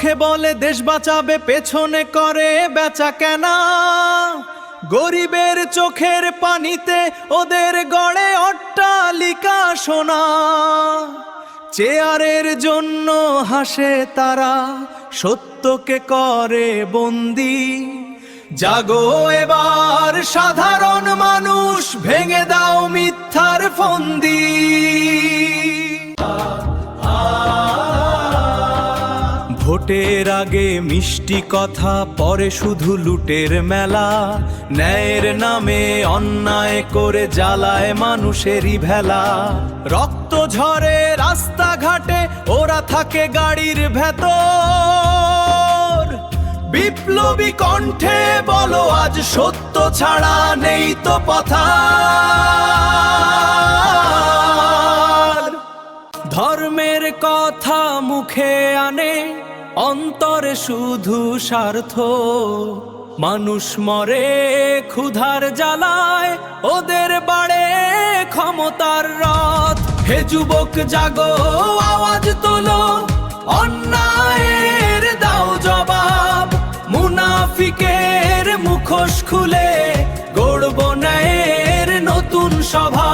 মুখে বলে দেশ বাঁচাবে, পেছনে করে বেচা কেনা। গরিবের চোখের পানিতে ওদের গড়ে অট্টালিকা সোনা। চেয়ারের জন্য হাসে তারা, সত্যকে করে বন্দি। জাগো এবার সাধারণ মানুষ, ভেঙে দাও মিথ্যার ফন্দি। ভোটের আগে মিষ্টি কথা, পরে শুধু লুটের মেলা। ন্যায়ের নামে অন্যায় করে জ্বালায় মানুষেরই ভেলা। রক্ত ঝরে রাস্তাঘাটে, ওরা থাকে গাড়ির ভেতর। বিপ্লবী কণ্ঠে বলো আজ সত্য ছাড়া নেই তো পথা। ধর্মের কথা মুখে আনে, অন্তরে শুধু স্বার্থ। মানুষ মরে ক্ষুধার জ্বালায়, ওদের বাড়ে ক্ষমতার রথ। হে যুবক জাগো, আওয়াজ তোলো, অন্যায়ের দাও জবাব। মুনাফিকের মুখোশ খুলে গড়ব ন্যায়ের নতুন সভা।